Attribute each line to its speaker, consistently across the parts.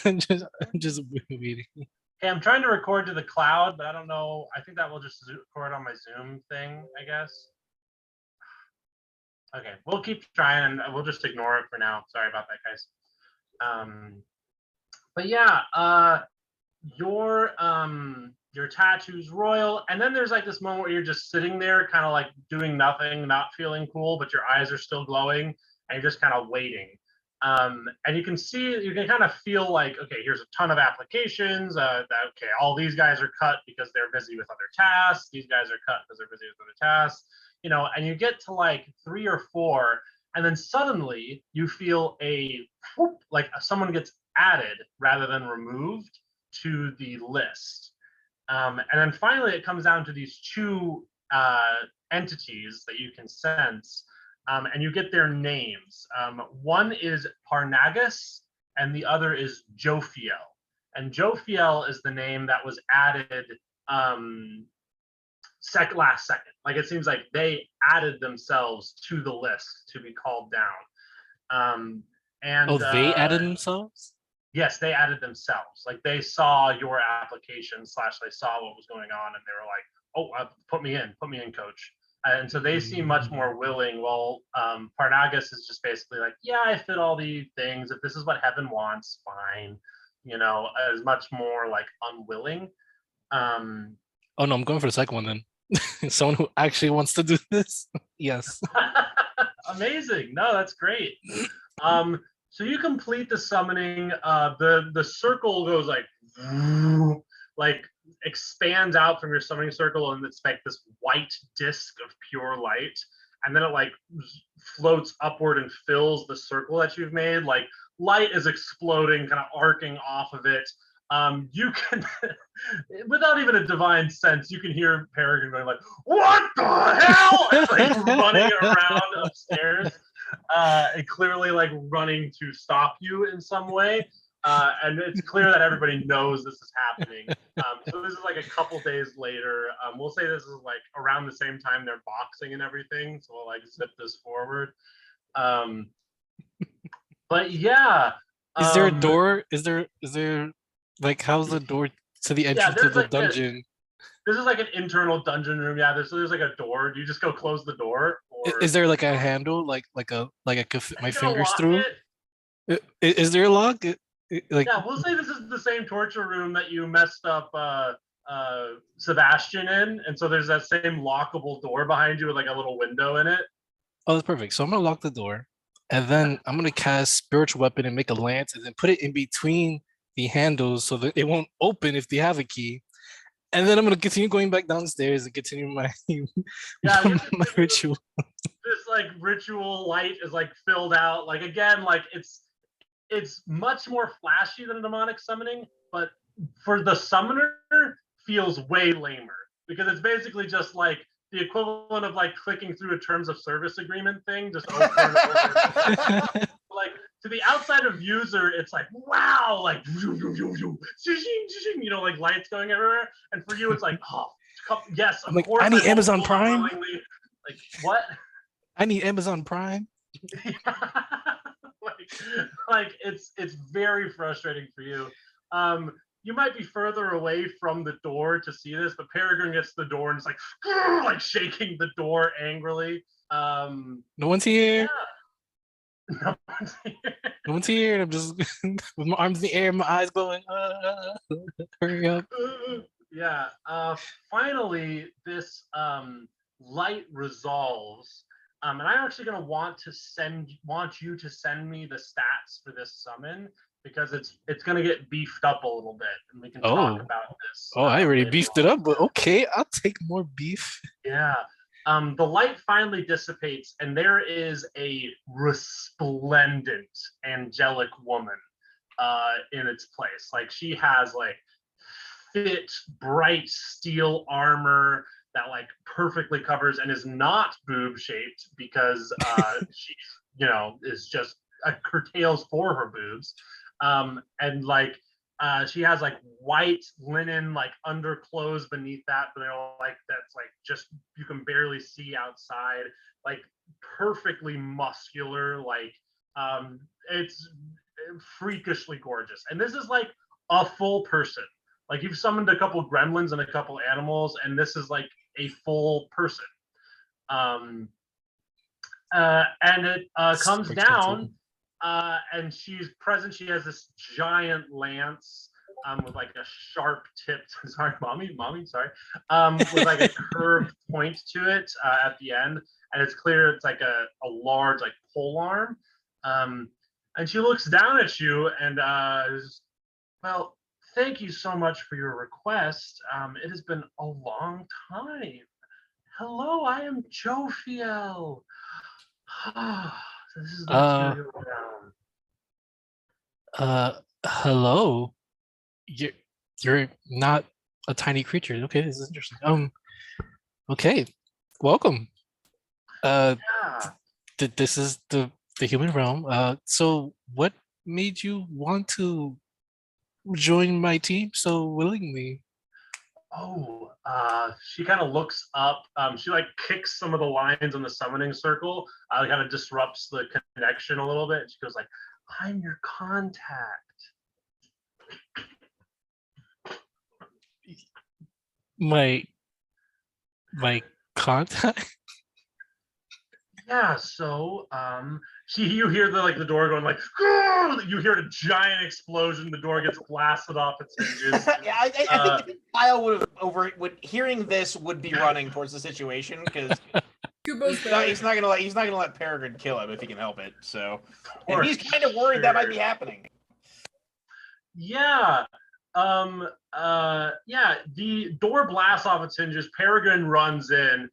Speaker 1: I'm just waiting.
Speaker 2: Okay, I'm trying to record to the cloud, but I don't know. I think that will just record on my Zoom thing, I guess. Okay, we'll keep trying and we'll just ignore it for now. Sorry about that, guys. Um, but yeah, your tattoo's royal, and then there's like this moment where you're just sitting there, kind of like doing nothing, not feeling cool, but your eyes are still glowing, and you're just kind of waiting. And you can see, you can kind of feel like, okay, here's a ton of applications. Okay, all these guys are cut because they're busy with other tasks. These guys are cut because they're busy with other tasks. And you get to like 3 or 4, and then suddenly you feel a whoop, like someone gets added rather than removed to the list. And then finally, it comes down to these two entities that you can sense, and you get their names. One is Parnagus, and the other is Jophiel. And Jophiel is the name that was added last second. Like it seems like they added themselves to the list to be called down.
Speaker 1: Oh, they added themselves?
Speaker 2: Yes, they added themselves. Like they saw your application / they saw what was going on, and they were like, "Oh, put me in, coach." And so they seem much more willing. While Parnagus is just basically like, "Yeah, I fit all the things. If this is what heaven wants, fine." As much more like unwilling.
Speaker 1: Oh no, I'm going for the second one then. Someone who actually wants to do this. Yes.
Speaker 2: Amazing. No, that's great. So you complete the summoning. The circle goes like expands out from your summoning circle, and it's like this white disc of pure light, and then it like floats upward and fills the circle that you've made. Like light is exploding, kind of arcing off of it. You can, without even a divine sense, you can hear Peregrine going like, "What the hell?" And, like running around upstairs, and clearly like running to stop you in some way. And it's clear that everybody knows this is happening. So this is like a couple days later. We'll say this is like around the same time they're boxing and everything. So we'll like zip this forward. But yeah.
Speaker 1: Is there a door? Is there like how's the door to the entrance to the dungeon?
Speaker 2: This is like an internal dungeon room. Yeah, there's like a door. Do you just go close the door, or
Speaker 1: Is there like a handle, like I could fit my fingers through?
Speaker 2: It.
Speaker 1: Is there a lock? Like,
Speaker 2: yeah, we'll say this is the same torture room that you messed up Sebastian in, and so there's that same lockable door behind you with like a little window in it.
Speaker 1: oh, that's perfect. So I'm gonna lock the door, and then I'm gonna cast spiritual weapon and make a lance, and then put it in between the handles so that it won't open if they have a key. And then I'm gonna continue going back downstairs and continue my my ritual.
Speaker 2: This like ritual light is like filled out. Like again, like it's much more flashy than a demonic summoning, but for the summoner feels way lamer because it's basically just like the equivalent of like clicking through a terms of service agreement thing just over and over. Like to the outside of user, it's like wow, like like lights going everywhere, and for you, it's like oh yes, of
Speaker 1: like,
Speaker 2: course.
Speaker 1: I need Amazon Prime.
Speaker 2: Like what?
Speaker 1: I need Amazon Prime.
Speaker 2: like it's very frustrating for you. You might be further away from the door to see this, but Peregrine gets the door and it's like shaking the door angrily.
Speaker 1: No one's here.
Speaker 2: Yeah. No one's here.
Speaker 1: No one's here. I'm just with my arms in the air, my eyes glowing. Hurry up.
Speaker 2: Yeah. Finally, this light resolves. And I'm actually going to want you to send me the stats for this summon because it's going to get beefed up a little bit, and we can talk about this.
Speaker 1: Oh, I already beefed it up, but okay, I'll take more beef.
Speaker 2: Yeah. The light finally dissipates, and there is a resplendent angelic woman in its place. Like she has like fit, bright steel armor that like perfectly covers and is not boob shaped because she is just curtails for her boobs, and like she has like white linen like underclothes beneath that, but like that's like just you can barely see outside, like perfectly muscular, like it's freakishly gorgeous. And this is like a full person. Like you've summoned a couple gremlins and a couple animals, and this is like a full person. Um, and it comes down, and she's present. She has this giant lance with like a sharp tipped, sorry, mommy, sorry, with like a curved point to it at the end, and it's clear it's like a large like pole arm. And she looks down at you and well, thank you so much for your request. It has been a long time. Hello, I am Jophiel. This is the
Speaker 1: Uh,
Speaker 2: material down.
Speaker 1: hello. You're you're not a tiny creature. Okay, this is interesting. Okay, welcome. Uh,
Speaker 2: Yeah.
Speaker 1: this is the human realm. So what made you want to join my team so willingly?
Speaker 2: Oh, she kind of looks up. She like kicks some of the lines on the summoning circle. Kind of disrupts the connection a little bit. She goes like, "I'm your contact."
Speaker 1: My my contact?
Speaker 2: Yeah. So, you hear the door going like, "Grrr!" You hear a giant explosion. The door gets blasted off its hinges.
Speaker 3: Yeah, I think Kyle would hearing this would be running towards the situation because he's not gonna let Peregrine kill him if he can help it. So, and he's kind of worried that might be happening.
Speaker 2: Yeah. Yeah, the door blasts off its hinges. Peregrine runs in.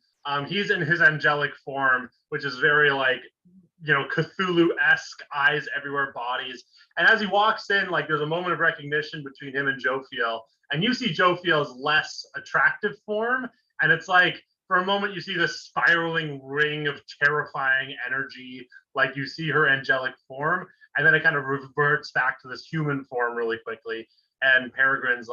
Speaker 2: He's in his angelic form, which is very like, Cthulhu-esque, eyes everywhere, bodies. And as he walks in, like there's a moment of recognition between him and Jophiel. And you see Jophiel's less attractive form. And it's like, for a moment, you see this spiraling ring of terrifying energy. Like you see her angelic form. And then it kind of reverts back to this human form really quickly. And Peregrine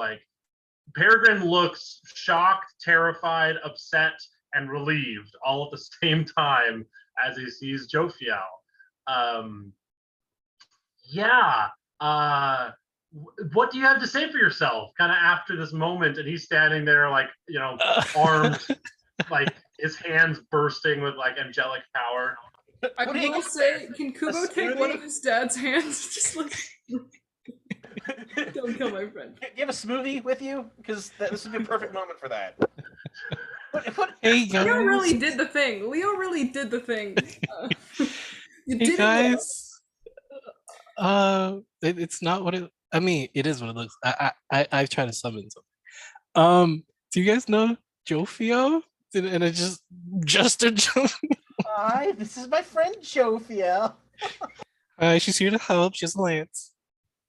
Speaker 2: looks shocked, terrified, upset, and relieved all at the same time as he sees Jophiel. Yeah. What do you have to say for yourself? Kind of after this moment, and he's standing there, like arms, like his hands bursting with like angelic power.
Speaker 4: I will say, can Kubo take one of his dad's hands? Just like, don't kill my friend.
Speaker 3: Do you have a smoothie with you? Because this would be a perfect moment for that.
Speaker 1: Hey guys.
Speaker 4: Leo really did the thing. You
Speaker 1: Hey
Speaker 4: did
Speaker 1: guys. It's not what it. I mean, it is what it looks. I've tried to summon something. Do you guys know Jofio? And I just a joke.
Speaker 3: Hi, this is my friend Jophiel.
Speaker 1: She's here to help. She has a lance.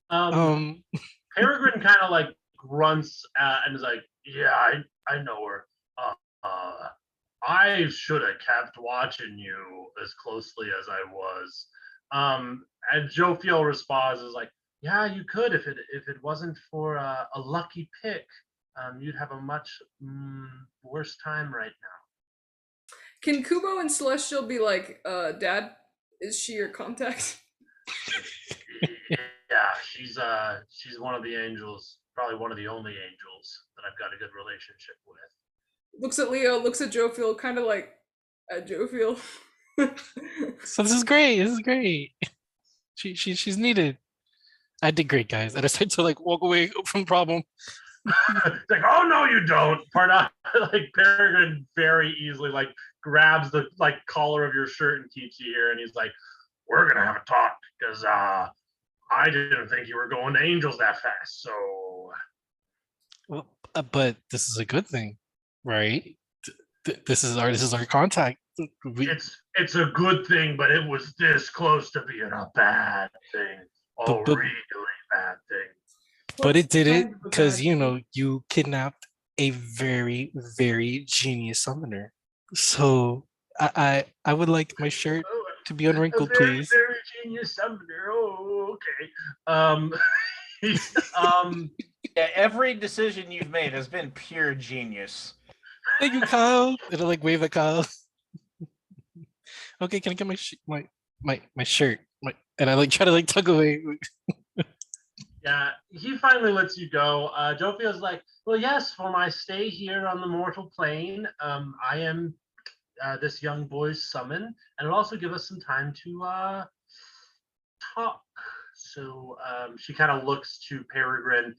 Speaker 2: Peregrine kind of like grunts and is like, "Yeah, I know her. I should have kept watching you as closely as I was." And Jophiel responds is like, "Yeah, you could if it wasn't for a lucky pick. You'd have a much worse time right now."
Speaker 4: Can Kubo and Celestial be like, Dad, is she your contact?
Speaker 2: Yeah, she's one of the angels, probably one of the only angels that I've got a good relationship with.
Speaker 4: Looks at Leo, looks at Jophiel, kind of like, at Jophiel.
Speaker 1: So this is great. This is great. She's needed. I did great, guys. I decided to like walk away from the problem.
Speaker 2: It's like, "Oh no, you don't." Parna, like Peregrine very easily like grabs the like collar of your shirt and keeps you here, and he's like, "We're gonna have a talk because I didn't think you were going to angels that fast." So,
Speaker 1: Well, but this is a good thing, right? This is our contact.
Speaker 2: it's a good thing, but it was this close to being a bad thing. Oh,
Speaker 1: But-
Speaker 2: really bad thing.
Speaker 1: But it did it
Speaker 4: kind of a
Speaker 1: because
Speaker 4: bad
Speaker 1: you kidnapped a very, very genius summoner. So I would like my shirt to be
Speaker 2: A
Speaker 1: unwrinkled,
Speaker 2: very,
Speaker 1: please.
Speaker 2: very genius summoner. Oh, okay.
Speaker 3: Yeah, every decision you've made has been pure genius.
Speaker 1: Thank you, Kyle. It'll like wave at Kyle. Okay, can I get my shirt? My and I like try to like tug away.
Speaker 2: Yeah, he finally lets you go. Jophiel's like, well, yes, for my stay here on the mortal plane, I am this young boy's summon, and it'll also give us some time to talk. So she kind of looks to Peregrine,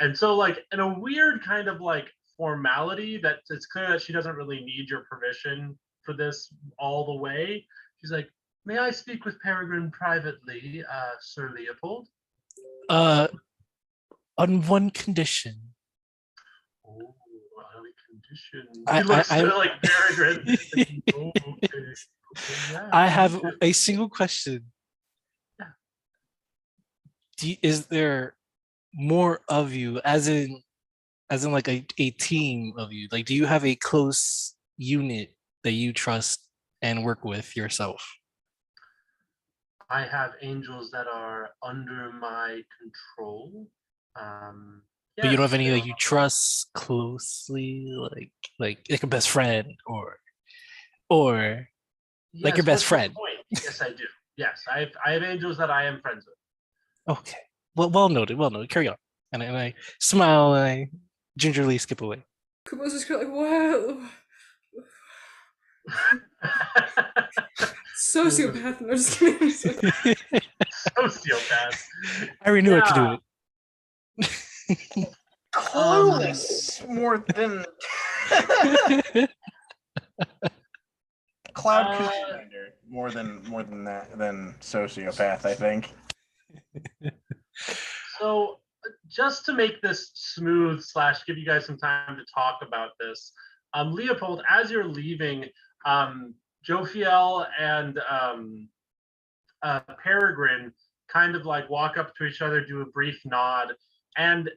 Speaker 2: and so like in a weird kind of like formality that it's clear that she doesn't really need your permission for this all the way. She's like, may I speak with Peregrine privately, Sir Leopold?
Speaker 1: Uh, on one condition.
Speaker 2: Oh, early condition.
Speaker 1: I-
Speaker 2: He looks
Speaker 1: I-
Speaker 2: like Peregrine. Oh, okay. Yeah.
Speaker 1: I have a single question.
Speaker 2: Yeah.
Speaker 1: Is there more of you, as in like a team of you? Like, do you have a close unit that you trust and work with yourself?
Speaker 2: I have angels that are under my control.
Speaker 1: But you don't have any
Speaker 2: yes,
Speaker 1: like you trust closely, like a best friend or like your
Speaker 2: yes,
Speaker 1: best
Speaker 2: what's the
Speaker 1: friend.
Speaker 2: point? Yes, I do. Yes, I have angels that I am friends with.
Speaker 1: Okay. Well noted. Well noted. Carry on. And I smile and I gingerly skip away.
Speaker 4: Kubo's just kind of like, what? Sociopath. No, just kidding.
Speaker 2: Sociopath.
Speaker 1: I already knew I could do it.
Speaker 3: Clueless more than Cloud Commander more than that than sociopath, I think.
Speaker 2: So just to make this smooth / give you guys some time to talk about this, Leopold, as you're leaving, Jophiel and Peregrine kind of like walk up to each other, do a brief nod, and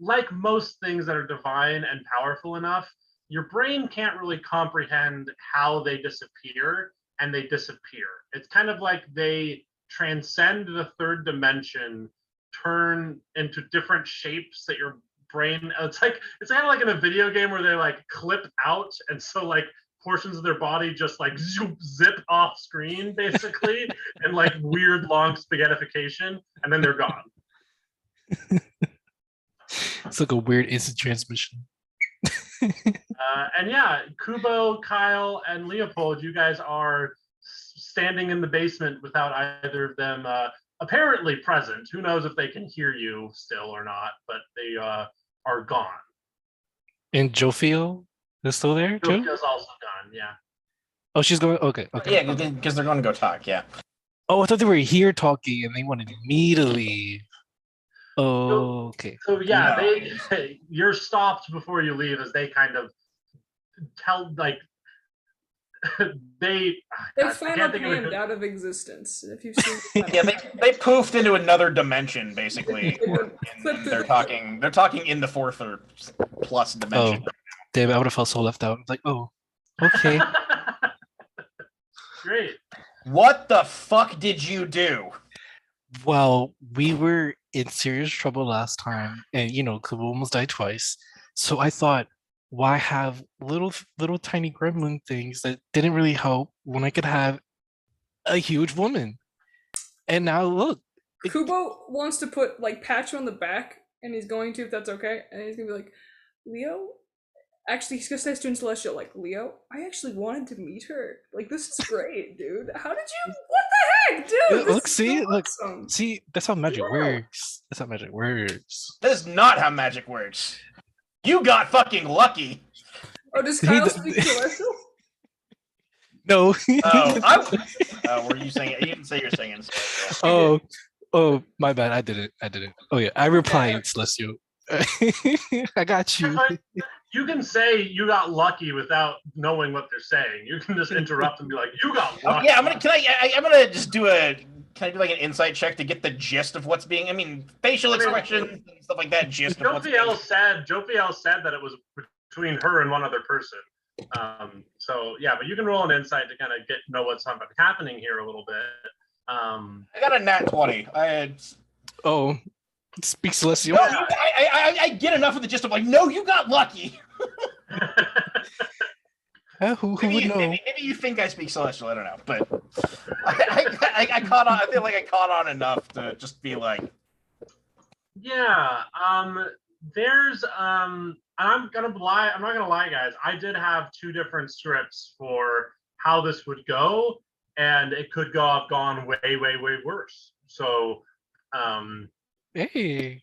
Speaker 2: like most things that are divine and powerful enough, your brain can't really comprehend how they disappear, and they disappear. It's kind of like they transcend the third dimension, turn into different shapes that your brain, it's kind of like in a video game where they like clip out, and so like portions of their body just like zip off screen basically and like weird long spaghettification, and then they're gone.
Speaker 1: It's like a weird instant transmission.
Speaker 2: And yeah, Kubo, Kyle, and Leopold, you guys are standing in the basement without either of them apparently present. Who knows if they can hear you still or not, but they are gone.
Speaker 1: And Jophiel is still there too?
Speaker 2: Jophiel's also gone, yeah.
Speaker 1: Oh, she's going. Okay.
Speaker 3: Yeah, because they're going to go talk. Yeah.
Speaker 1: Oh, I thought they were here talking and they wanted me to leave. Oh, okay.
Speaker 2: So yeah,
Speaker 3: No.
Speaker 2: you're stopped before you leave as they kind of tell like
Speaker 4: They
Speaker 2: I
Speaker 4: final
Speaker 2: can't think of
Speaker 4: panned
Speaker 2: it.
Speaker 4: out of existence. If you've seen
Speaker 3: Yeah, they poofed into another dimension basically. And they're talking in the fourth or plus dimension.
Speaker 1: Oh, damn! I would have felt so left out. Like, oh, okay.
Speaker 2: Great.
Speaker 3: What the fuck did you do?
Speaker 1: Well, we were in serious trouble last time, and Kubo almost died twice. So I thought, why have little tiny gremlin things that didn't really help when I could have a huge woman? And now look,
Speaker 4: Kubo wants to put like Patch on the back, and he's going to, if that's okay, and he's gonna be like, Leo. Actually, he's gonna say to Celestial, like, Leo, I actually wanted to meet her. Like, this is great, dude. How did you? What the heck, dude? This
Speaker 1: look,
Speaker 4: is
Speaker 1: see,
Speaker 4: so
Speaker 1: look,
Speaker 4: awesome.
Speaker 1: see. That's how magic works. That's how magic works.
Speaker 3: That is not how magic works. You got fucking lucky.
Speaker 4: Oh, does Kyle speak Celestial?
Speaker 1: No.
Speaker 3: Were you singing? You didn't say you're singing.
Speaker 1: Oh, my bad. I didn't. Oh yeah, I replied, Celestial. I got you.
Speaker 2: You can say you got lucky without knowing what they're saying. You can just interrupt and be like, "You got lucky."
Speaker 3: Yeah, I'm gonna just do a. Can I do like an insight check to get the gist of what's being? I mean, facial expressions and stuff like that. Gist of what's being.
Speaker 2: Jophiel said that it was between her and one other person. So yeah, but you can roll an insight to kind of know what's happening here a little bit.
Speaker 3: I got a nat 20.
Speaker 1: Oh, speak Celestial.
Speaker 3: No, I get enough of the gist of like, no, you got lucky.
Speaker 1: Who would
Speaker 3: Maybe,
Speaker 1: know?
Speaker 3: maybe you think I speak Celestial. I don't know, but I caught on. I feel like I caught on enough to just be like,
Speaker 2: Yeah. There's I'm gonna lie. I'm not gonna lie, guys. I did have two different scripts for how this would go, and it could have gone way worse. So,
Speaker 1: Hey.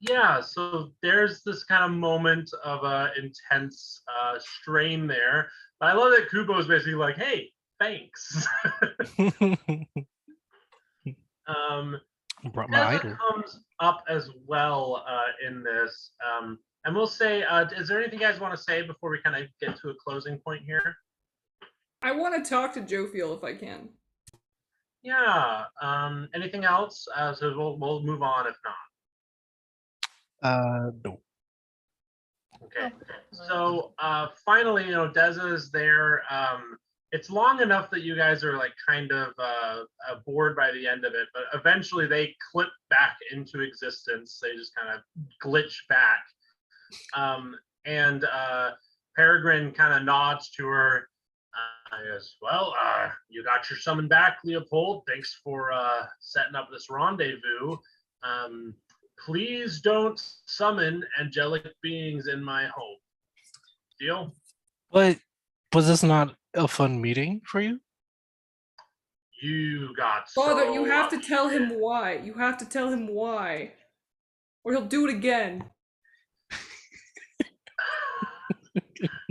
Speaker 2: yeah. So there's this kind of moment of intense strain there. But I love that Kubo is basically like, "Hey, thanks." um,
Speaker 1: Brought my
Speaker 2: Tessa
Speaker 1: idol.
Speaker 2: comes up as well in this. And we'll say, is there anything you guys want to say before we kind of get to a closing point here?
Speaker 4: I want to talk to Jophiel if I can.
Speaker 2: Yeah. Anything else? So we'll move on if not.
Speaker 1: No.
Speaker 2: Okay. So finally, Deza is there. It's long enough that you guys are like kind of bored by the end of it, but eventually they clip back into existence. They just kind of glitch back. And Peregrine kind of nods to her. Yes, well, you got your summon back, Leopold. Thanks for setting up this rendezvous. Please don't summon angelic beings in my home. Deal?
Speaker 1: But was this not a fun meeting for you?
Speaker 2: You got
Speaker 4: Father,
Speaker 2: so
Speaker 4: you have to
Speaker 2: lucky.
Speaker 4: tell him why. You have to tell him why. Or he'll do it again.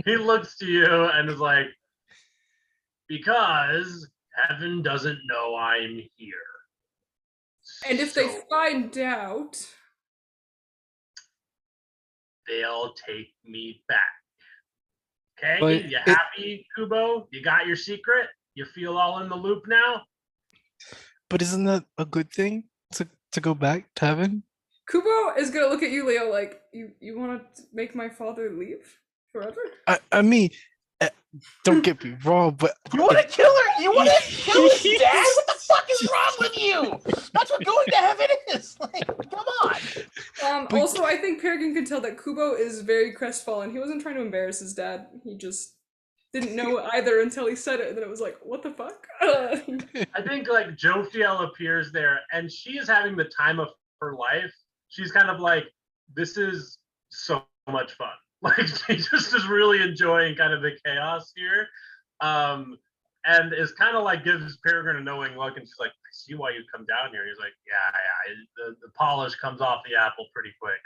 Speaker 2: He looks to you and is like, because heaven doesn't know I'm here.
Speaker 4: And if they find out,
Speaker 2: they'll take me back. Okay,
Speaker 1: But
Speaker 2: you happy, Kubo? You got your secret? You feel all in the loop now?
Speaker 1: But isn't that a good thing to go back to heaven?
Speaker 4: Kubo is gonna look at you, Leo, like, you want to make my father leave forever?
Speaker 1: I mean, don't get me wrong, but
Speaker 3: you want to kill her? You want to kill his dad? What the fuck is wrong with you? That's what going to heaven is. Like, come on.
Speaker 4: Also, I think Peregrine can tell that Kubo is very crestfallen. He wasn't trying to embarrass his dad. He just didn't know either until he said it, and then it was like, what the fuck?
Speaker 2: I think like Jophiel appears there, and she is having the time of her life. She's kind of like, this is so much fun. Like she just is really enjoying kind of the chaos here. And is kind of like gives Peregrine a knowing look, and she's like, I see why you come down here. He's like, yeah, the polish comes off the apple pretty quick.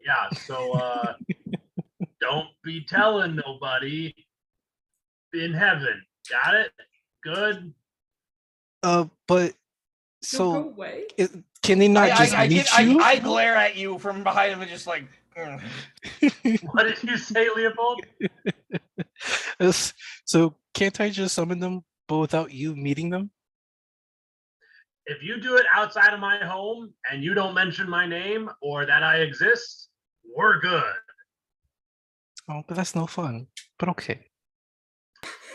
Speaker 2: Yeah, so don't be telling nobody in heaven. Got it? Good.
Speaker 1: But
Speaker 4: You'll go
Speaker 1: so
Speaker 4: away?
Speaker 1: can they not just meet you?
Speaker 3: I glare at you from behind him and just like.
Speaker 2: What did you say, Leopold?
Speaker 1: So can't I just summon them, but without you meeting them?
Speaker 2: If you do it outside of my home and you don't mention my name or that I exist, we're good.
Speaker 1: Oh, but that's no fun. But okay.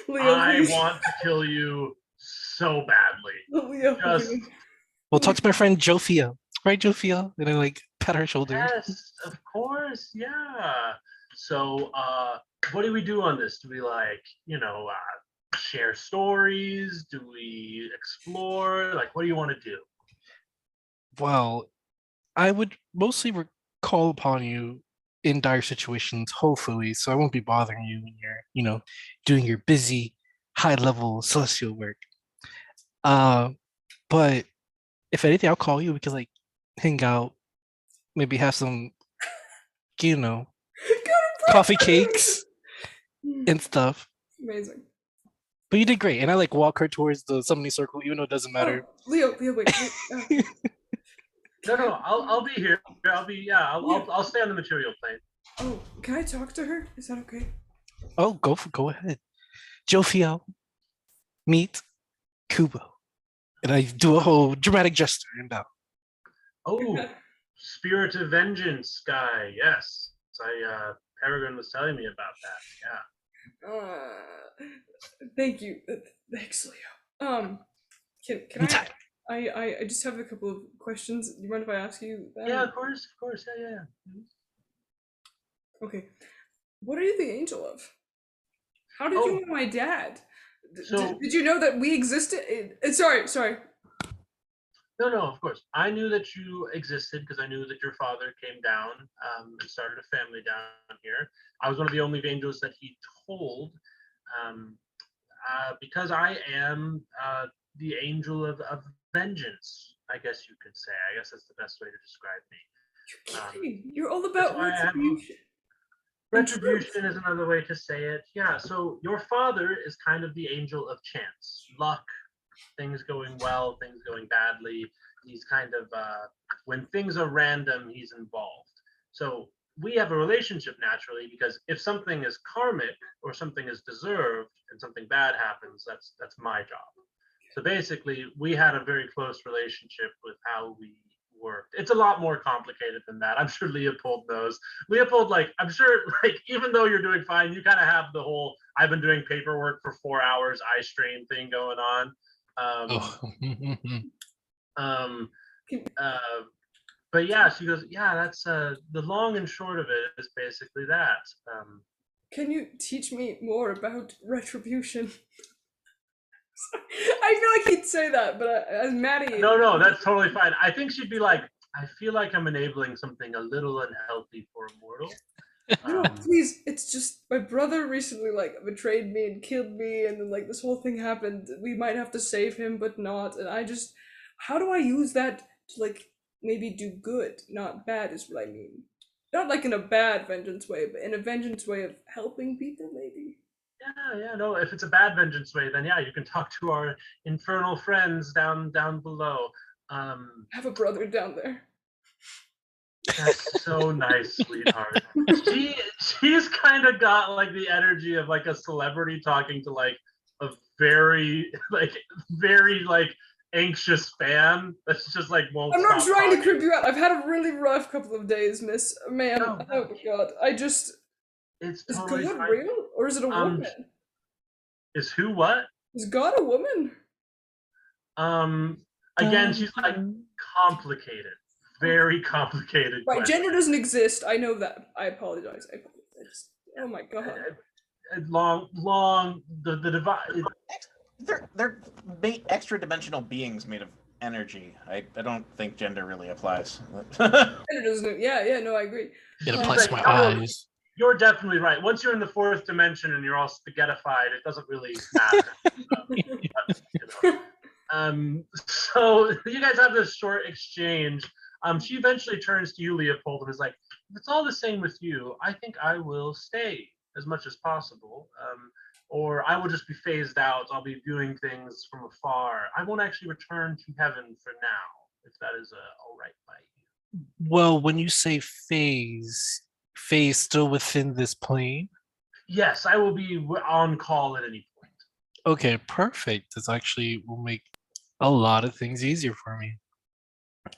Speaker 4: Leo,
Speaker 2: I
Speaker 4: please.
Speaker 2: want to kill you so badly.
Speaker 4: Leo,
Speaker 2: Just
Speaker 4: please.
Speaker 1: We'll talk to my friend Jofia. Right, Jofia? And I like pat her shoulder.
Speaker 2: yes, of course, yeah. So, what do we do on this? Do we like, share stories? Do we explore? Like, what do you want to do?
Speaker 1: Well, I would mostly call upon you in dire situations, hopefully, so I won't be bothering you when you're, doing your busy, high-level celestial work. But if anything, I'll call you. We can like hang out, maybe have some, coffee cakes and stuff.
Speaker 4: Amazing.
Speaker 1: But you did great, and I like walk her towards the summoning circle, even though it doesn't matter.
Speaker 4: Oh, Leo, wait.
Speaker 2: No, I'll be here. I'll stay on the material plane.
Speaker 4: Oh, can I talk to her? Is that okay?
Speaker 1: Oh, go ahead. Jophiel, meet Kubo. And I do a whole dramatic gesture and bow.
Speaker 2: Oh, Spirit of Vengeance guy. Yes. Peregrine was telling me about that. Yeah.
Speaker 4: Thank you. Thanks, Leo. Can I just have a couple of questions. Do you mind if I ask you that?
Speaker 2: Yeah, of course. Yeah.
Speaker 4: Okay. What are you the angel of? How did you know my dad?
Speaker 2: So-
Speaker 4: Did you know that we existed? Sorry.
Speaker 2: No, of course. I knew that you existed because I knew that your father came down and started a family down here. I was one of the only angels that he told, um, because I am the angel of vengeance. I guess you could say. I guess that's the best way to describe me.
Speaker 4: You're kidding. You're all
Speaker 2: That's
Speaker 4: about
Speaker 2: why I have
Speaker 4: retribution. and truth.
Speaker 2: retribution is another way to say it. Yeah. So your father is kind of the angel of chance, luck, things going well, things going badly. He's kind of when things are random, he's involved. So we have a relationship naturally because if something is karmic or something is deserved and something bad happens, that's my job. So basically, we had a very close relationship with how we worked. It's a lot more complicated than that. I'm sure Leopold knows. Leopold, like, I'm sure, like, even though you're doing fine, you kind of have the whole I've been doing paperwork for 4 hours, eye strain thing going on. Um, but yeah, she goes, yeah, that's the long and short of it is basically that.
Speaker 4: Can you teach me more about retribution? I feel like he'd say that, but as Maddie.
Speaker 2: No, that's totally fine. I think she'd be like, I feel like I'm enabling something a little unhealthy for a mortal.
Speaker 4: No, please. It's just my brother recently like betrayed me and killed me, and then like this whole thing happened. We might have to save him, but not. And I just, how do I use that to like maybe do good, not bad? Is what I mean. Not like in a bad vengeance way, but in a vengeance way of helping people, maybe.
Speaker 2: Yeah, no. If it's a bad vengeance way, then yeah, you can talk to our infernal friends down below.
Speaker 4: I have a brother down there.
Speaker 2: That's so nice, sweetheart. She's kind of got like the energy of like a celebrity talking to like a very anxious fan that's just like won't.
Speaker 4: I'm not
Speaker 2: stop
Speaker 4: trying to
Speaker 2: talking.
Speaker 4: creep you out. I've had a really rough couple of days, Miss Ma'am.
Speaker 2: No.
Speaker 4: Oh my god. I just
Speaker 2: It's
Speaker 4: is
Speaker 2: totally
Speaker 4: God
Speaker 2: fine.
Speaker 4: real? Or is it a woman?
Speaker 2: Is who what?
Speaker 4: Is God a woman?
Speaker 2: Again, she's like complicated, very complicated.
Speaker 4: Right,
Speaker 2: question.
Speaker 4: gender doesn't exist. I know that. I apologize. Oh my god.
Speaker 2: Long the divide.
Speaker 3: They're extra dimensional beings made of energy. I don't think gender really applies.
Speaker 4: Gender doesn't. Yeah. No, I agree.
Speaker 1: It applies to my eyes.
Speaker 2: You're definitely right. Once you're in the fourth dimension and you're all spaghettified, it doesn't really matter. So you guys have this short exchange. She eventually turns to you, Leopold, and is like, if it's all the same with you, I think I will stay as much as possible. Or I will just be phased out. I'll be viewing things from afar. I won't actually return to heaven for now, if that is all right by you.
Speaker 1: Well, when you say phase still within this plane?
Speaker 2: Yes, I will be on call at any point.
Speaker 1: Okay, perfect. This actually will make a lot of things easier for me.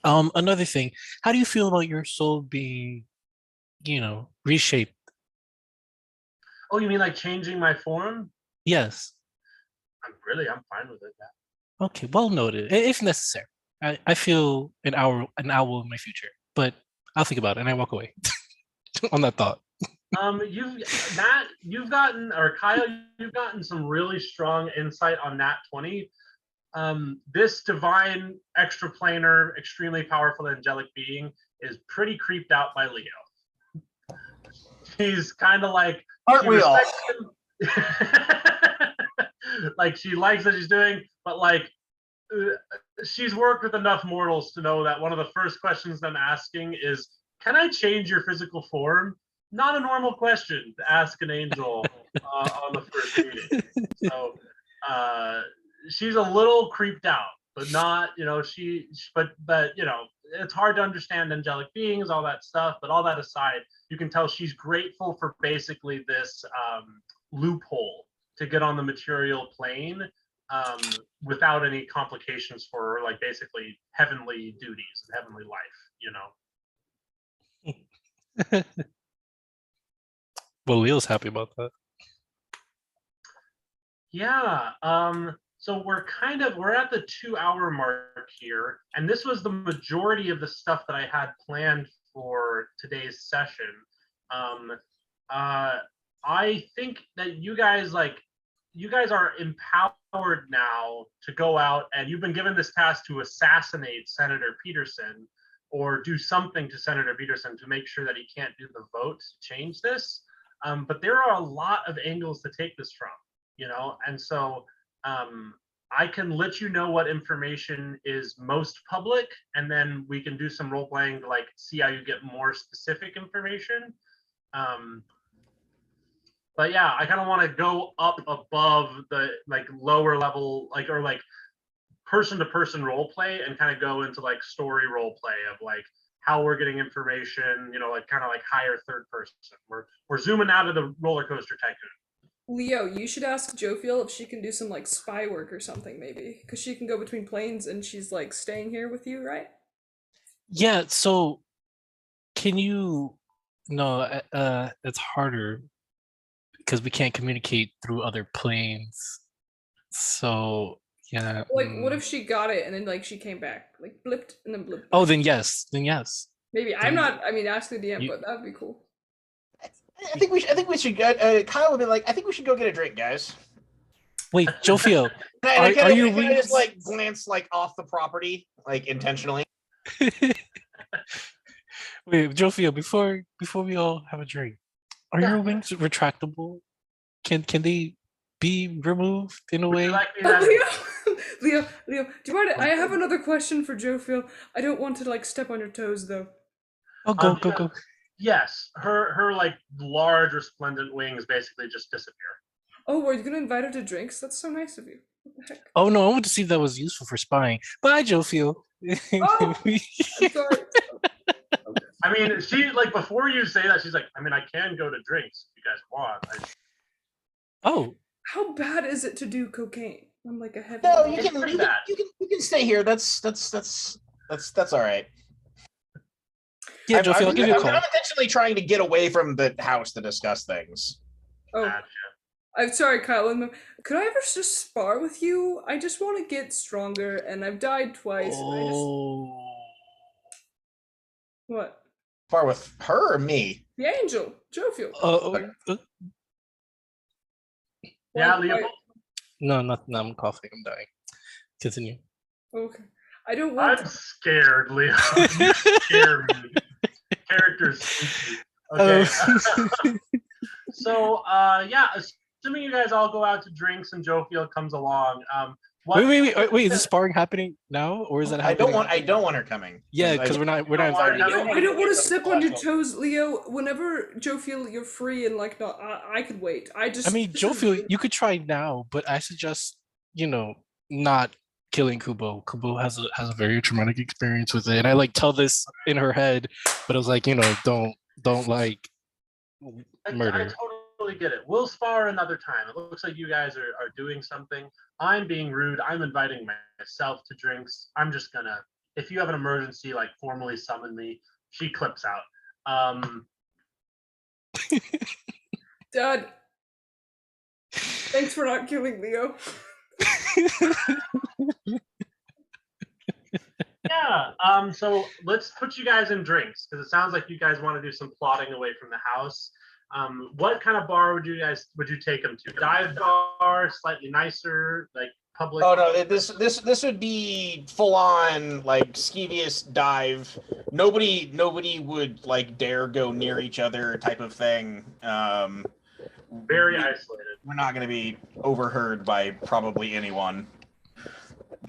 Speaker 1: Another thing, how do you feel about your soul being, reshaped?
Speaker 2: Oh, you mean like changing my form?
Speaker 1: Yes.
Speaker 2: I'm fine with it.
Speaker 1: Yeah. Okay, well noted. If necessary. I feel an owl in my future, but I'll think about it and I walk away on that thought.
Speaker 2: You've gotten, or Kyle, you've gotten some really strong insight on Nat 20. This divine, extraplanar, extremely powerful angelic being is pretty creeped out by Leo. She's kind of like,
Speaker 3: aren't we all?
Speaker 2: Like she likes what she's doing, but like she's worked with enough mortals to know that one of the first questions I'm asking is, can I change your physical form? Not a normal question to ask an angel on the first meeting. So she's a little creeped out, but not, but it's hard to understand angelic beings, all that stuff. But all that aside, you can tell she's grateful for basically this loophole to get on the material plane without any complications for like basically heavenly duties and heavenly life,
Speaker 1: Well, Leo's happy about that.
Speaker 2: Yeah. So we're at the 2-hour mark here, and this was the majority of the stuff that I had planned for today's session. I think that you guys are empowered now to go out, and you've been given this task to assassinate Senator Peterson or do something to Senator Peterson to make sure that he can't do the vote to change this. But there are a lot of angles to take this from, and so I can let you know what information is most public, and then we can do some role playing to see how you get more specific information. But yeah, I kind of want to go up above the lower level, or person to person role play, and kind of go into story role play of how we're getting information, kind of higher third person. We're zooming out of the roller coaster tycoon.
Speaker 4: Leo, you should ask Jofiel if she can do some spy work or something, maybe, because she can go between planes and she's staying here with you, right?
Speaker 1: Yeah. So, can you? No, it's harder because we can't communicate through other planes. So yeah.
Speaker 4: What if she got it and then she came back, blipped and then blipped?
Speaker 1: Oh, then yes. Then yes.
Speaker 4: Maybe
Speaker 1: then
Speaker 4: I mean, ask the DM, but that'd be cool.
Speaker 3: I think we should go. Kyle would be like, I think we should go get a drink, guys.
Speaker 1: Wait, Jofiel,
Speaker 3: Are
Speaker 1: your
Speaker 3: you
Speaker 1: wings?
Speaker 3: just glance off the property intentionally?
Speaker 1: Wait, Jofiel, before we all have a drink, are your wings retractable? Can they be removed in a
Speaker 2: Would
Speaker 1: way?
Speaker 2: you like me to
Speaker 4: Leo, do you mind? I have another question for Jofiel. I don't want to step on your toes though.
Speaker 1: Oh, go.
Speaker 2: Yes, her large resplendent wings basically just disappear.
Speaker 4: Oh, were you gonna invite her to drinks? That's so nice of you. What the heck?
Speaker 1: Oh no, I wanted to see if that was useful for spying. Bye, Jofiel.
Speaker 4: Oh, I'm sorry.
Speaker 2: I mean, she before you say that, she's like, I mean, I can go to drinks if you guys want.
Speaker 1: Oh,
Speaker 4: How bad is it to do cocaine? I'm like a heavy.
Speaker 3: No,
Speaker 2: It's pretty bad.
Speaker 3: you can stay here. That's all right.
Speaker 1: yeah, Jofiel, I'll give you a call.
Speaker 3: I'm intentionally trying to get away from the house to discuss things.
Speaker 4: Oh,
Speaker 2: Gotcha.
Speaker 4: I'm sorry, Kyle. Could I ever just spar with you? I just want to get stronger, and I've died twice. And I just...
Speaker 1: Oh.
Speaker 4: What?
Speaker 3: Far with her or me?
Speaker 4: The angel, Jofiel.
Speaker 2: Yeah,
Speaker 4: Why-
Speaker 2: Leo.
Speaker 4: why-
Speaker 1: No, nothing. I'm coughing. I'm dying. Continue.
Speaker 4: Okay. I don't want.
Speaker 2: I'm scared, Leo. You scare me. Characters. spooky. Okay. So, yeah, assuming you guys all go out to drinks and Jofiel comes along,
Speaker 1: Wait. Is this sparring happening now, or is that
Speaker 3: I
Speaker 1: happening?
Speaker 3: don't want her coming.
Speaker 1: Yeah, because we're not invited.
Speaker 4: I don't want to step on your toes, Leo. Whenever Jofiel, you're free and not. I could wait.
Speaker 1: I mean, Jofiel, you could try now, but I suggest not killing Kubo. Kubo has a very traumatic experience with it, and I tell this in her head, but I was like, don't murder.
Speaker 2: I totally get it. We'll spar another time. It looks like you guys are doing something. I'm being rude. I'm inviting myself to drinks. I'm just gonna, if you have an emergency, formally summon me. She clips out.
Speaker 4: Dad, thanks for not killing Leo.
Speaker 2: Yeah. So let's put you guys in drinks because it sounds like you guys want to do some plotting away from the house. What kind of bar would you take them to? Dive bar, slightly nicer, public?
Speaker 3: Oh no, this would be full on skeevious dive. Nobody would dare go near each other type of thing.
Speaker 2: Very isolated.
Speaker 3: We're not going to be overheard by probably anyone.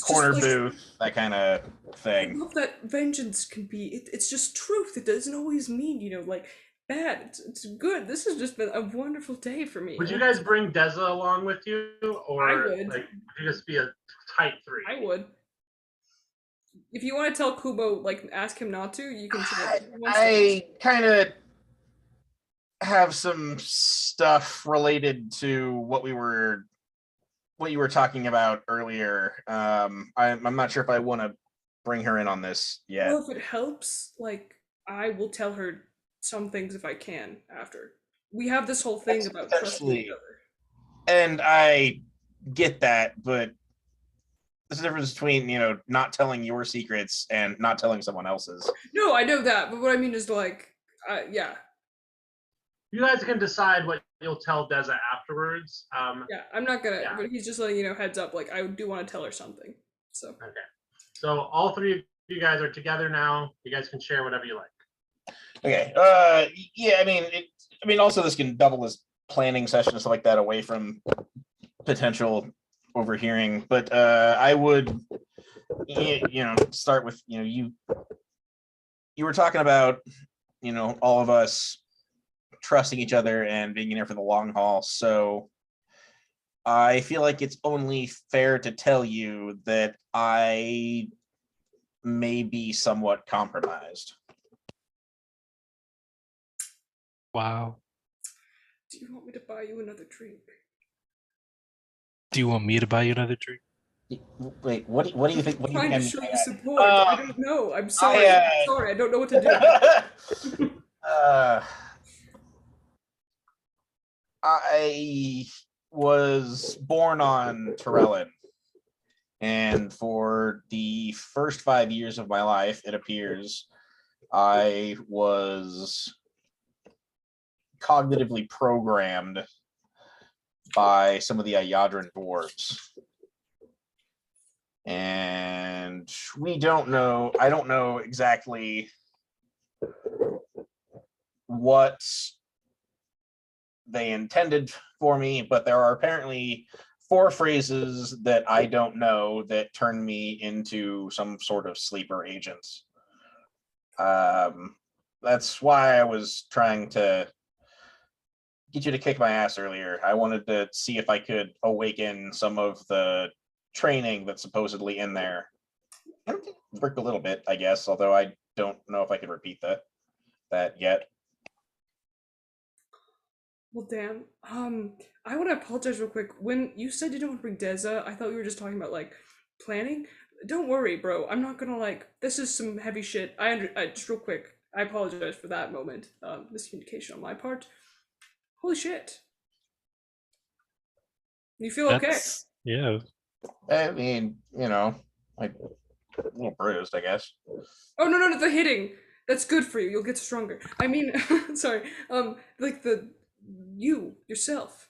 Speaker 3: Corner booth, that kind of
Speaker 4: I
Speaker 3: thing.
Speaker 4: love that vengeance can be. It's just truth. It doesn't always mean bad. It's good. This has just been a wonderful day for me.
Speaker 2: Would you guys bring Deza along with you, or
Speaker 4: I would.
Speaker 2: would you just be a tight three?
Speaker 4: I would. If you want to tell Kubo, ask him not to, you can try.
Speaker 3: I kind of have some stuff related to what you were talking about earlier. I'm not sure if I want to bring her in on this yet.
Speaker 4: Well, if it helps, I will tell her some things if I can after. We have this whole thing about trusting each other.
Speaker 3: And I get that, but there's a difference between, not telling your secrets and not telling someone else's.
Speaker 4: No, I know that, but what I mean is yeah.
Speaker 2: You guys can decide what you'll tell Deza afterwards.
Speaker 4: Yeah, I'm not gonna.
Speaker 2: Yeah.
Speaker 4: But he's just letting you know heads up. Like I do want to tell her something. So
Speaker 2: Okay. So all three of you guys are together now. You guys can share whatever you like.
Speaker 3: Okay. Yeah. I mean, also this can double as planning session and stuff like that away from potential overhearing. But I would, start with you were talking about all of us trusting each other and being in there for the long haul. So I feel like it's only fair to tell you that I may be somewhat compromised.
Speaker 1: Wow.
Speaker 4: do you want me to buy you another drink?
Speaker 1: Do you want me to buy you another drink?
Speaker 3: Wait, what do you think? What do you
Speaker 4: Trying
Speaker 3: think
Speaker 4: to
Speaker 3: I'm
Speaker 4: show you support. I don't know. I'm sorry. I'm sorry. I don't know what to do.
Speaker 3: I was born on Remalin, and for the first 5 years of my life, it appears I was cognitively programmed by some of the Ayadran dwarves. And I don't know exactly what they intended for me, but there are apparently 4 phrases that I don't know that turn me into some sort of sleeper agent. That's why I was trying to get you to kick my ass earlier. I wanted to see if I could awaken some of the training that's supposedly in there. It worked a little bit, I guess, although I don't know if I could repeat that yet.
Speaker 4: Well, damn. I want to apologize real quick. When you said you didn't want to bring Deza, I thought we were just talking about like planning. Don't worry, bro. I'm not gonna like. This is some heavy shit. Just real quick. I apologize for that moment. Miscommunication on my part. Holy shit. You feel okay?
Speaker 1: That's yeah.
Speaker 3: I mean, like a little bruised, I guess.
Speaker 4: Oh no, the hitting. That's good for you. You'll get stronger. I mean, sorry. Like yourself.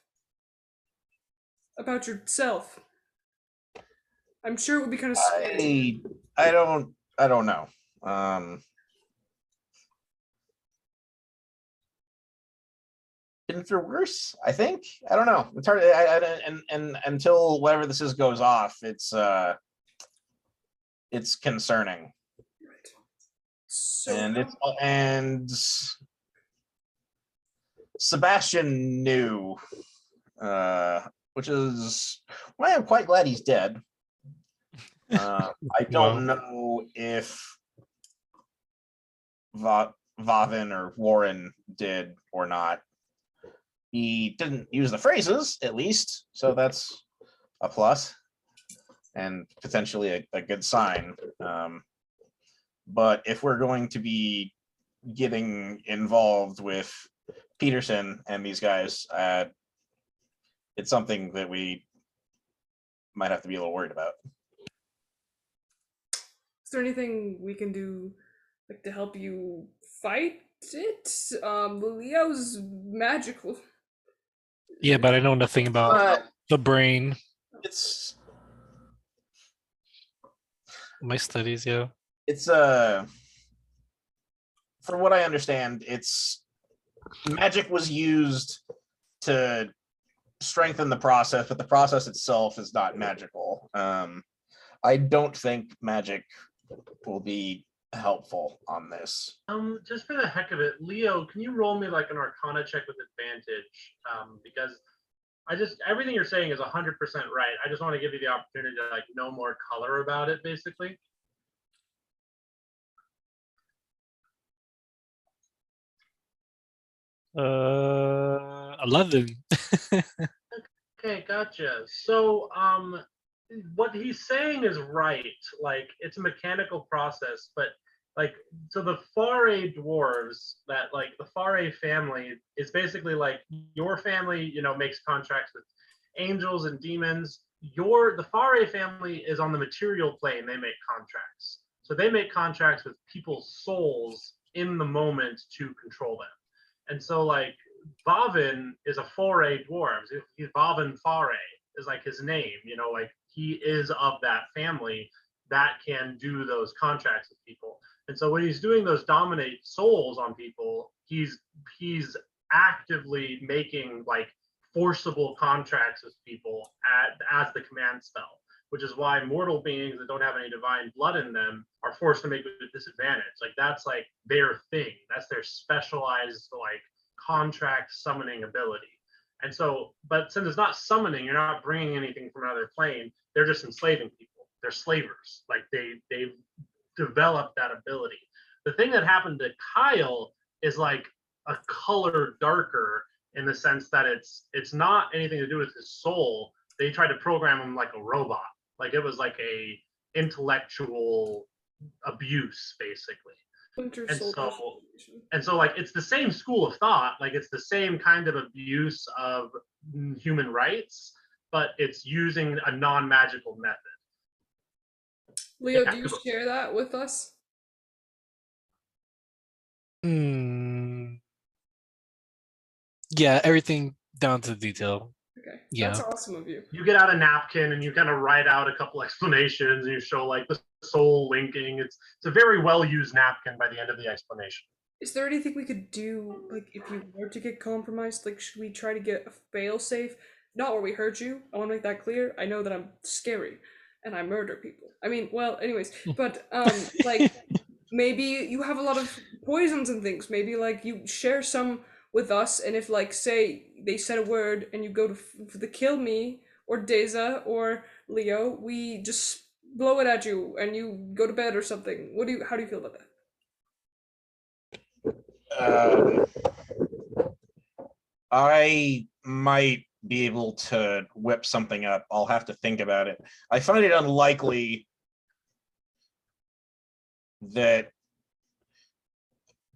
Speaker 4: About yourself. I'm sure it would be kind of scary.
Speaker 3: I don't know. Been through worse, I think. I don't know. It's hard. And until whatever this is goes off, it's concerning.
Speaker 4: Right. So
Speaker 3: And Sebastian knew, which is why I'm quite glad he's dead. I don't know if Vavin or Warren did or not. He didn't use the phrases, at least, so that's a plus and potentially a good sign. But if we're going to be getting involved with Peterson and these guys, it's something that we might have to be a little worried about.
Speaker 4: Is there anything we can do like to help you fight it? Leo's magical.
Speaker 1: Yeah, but I know nothing about the brain.
Speaker 3: It's
Speaker 1: My studies, yeah.
Speaker 3: It's from what I understand, it's magic was used to strengthen the process, but the process itself is not magical. I don't think magic will be helpful on this.
Speaker 2: Just for the heck of it, Leo, can you roll me like an Arcana check with advantage? Because everything you're saying is 100% right. I just want to give you the opportunity to like know more color about it, basically.
Speaker 1: Uh, 11.
Speaker 2: Okay, gotcha. So, what he's saying is right. Like, it's a mechanical process, but like, so the Faray dwarves, that like the Faray family is basically like your family, makes contracts with angels and demons. The Faray family is on the material plane. They make contracts. So they make contracts with people's souls in the moment to control them. And so like Vavin is a foray dwarf. He's Vavin Fare is like his name. Like he is of that family that can do those contracts with people. And so when he's doing those dominate souls on people, he's actively making like forcible contracts with people as the command spell, which is why mortal beings that don't have any divine blood in them are forced to make it a disadvantage. Like that's like their thing. That's their specialized like contract summoning ability. And so, but since it's not summoning, you're not bringing anything from another plane. They're just enslaving people. They're slavers. Like they've developed that ability. The thing that happened to Kyle is like a color darker in the sense that it's not anything to do with his soul. They tried to program him like a robot. Like it was like a intellectual abuse, basically. And so like it's the same school of thought, like it's the same kind of abuse of human rights, but it's using a non-magical method.
Speaker 4: Leo, do you share that with us?
Speaker 1: Yeah, everything down to the detail.
Speaker 4: Okay,
Speaker 1: yeah,
Speaker 4: that's awesome of you.
Speaker 2: You get out a napkin and you kind of write out a couple explanations and you show like the soul linking. It's a very well used napkin by the end of the explanation.
Speaker 4: Is there anything we could do, like if you were to get compromised? Like, should we try to get a fail safe? Not where we hurt you. I want to make that clear. I know that I'm scary and I murder people. I mean, well, anyways, but like maybe you have a lot of poisons and things. Maybe like you share some with us, and if like say they said a word and you go to the kill me or Deza or Leo, we just blow it at you and you go to bed or something. How do you feel about that?
Speaker 3: I might be able to whip something up. I'll have to think about it. I find it unlikely that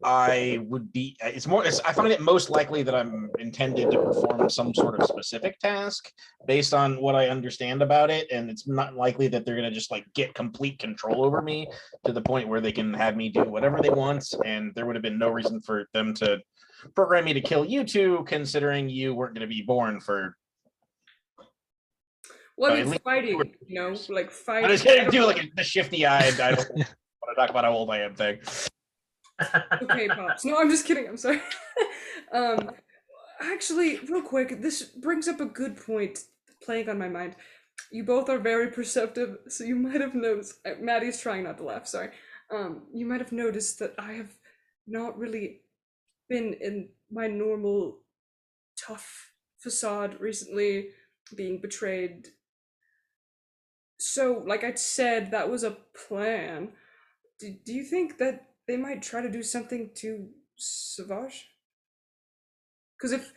Speaker 3: I would be, I find it most likely that I'm intended to perform some sort of specific task based on what I understand about it. And it's not likely that they're going to just like get complete control over me to the point where they can have me do whatever they want. And there would have been no reason for them to program me to kill you two, considering you weren't going to be born for.
Speaker 4: Well, I mean, fighting, like fighting.
Speaker 3: I was going to do like the shifty eyed, I don't want to talk about how old I am thing.
Speaker 4: Okay, Pops. No, I'm just kidding. I'm sorry. Actually, real quick, this brings up a good point playing on my mind. You both are very perceptive, so you might have noticed. Maddie's trying not to laugh, sorry. You might have noticed that I have not really been in my normal tough facade recently, being betrayed. So, like I said, that was a plan. Do you think that they might try to do something to Savage? Because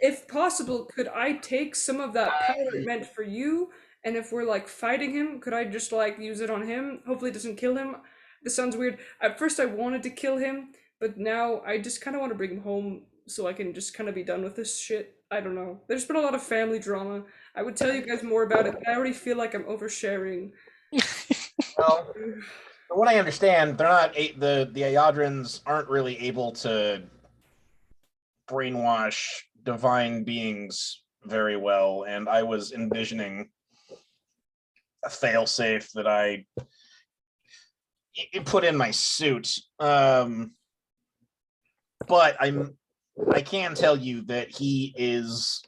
Speaker 4: if possible, could I take some of that power meant for you, and if we're like fighting him, could I just like use it on him? Hopefully it doesn't kill him. This sounds weird. At first I wanted to kill him, but now I just kind of want to bring him home so I can just kind of be done with this shit. I don't know. There's been a lot of family drama. I would tell you guys more about it, but I already feel like I'm oversharing.
Speaker 3: Well, from what I understand, they're not the Ayadrins aren't really able to brainwash divine beings very well, and I was envisioning a failsafe that I put in my suit. But I can tell you that he is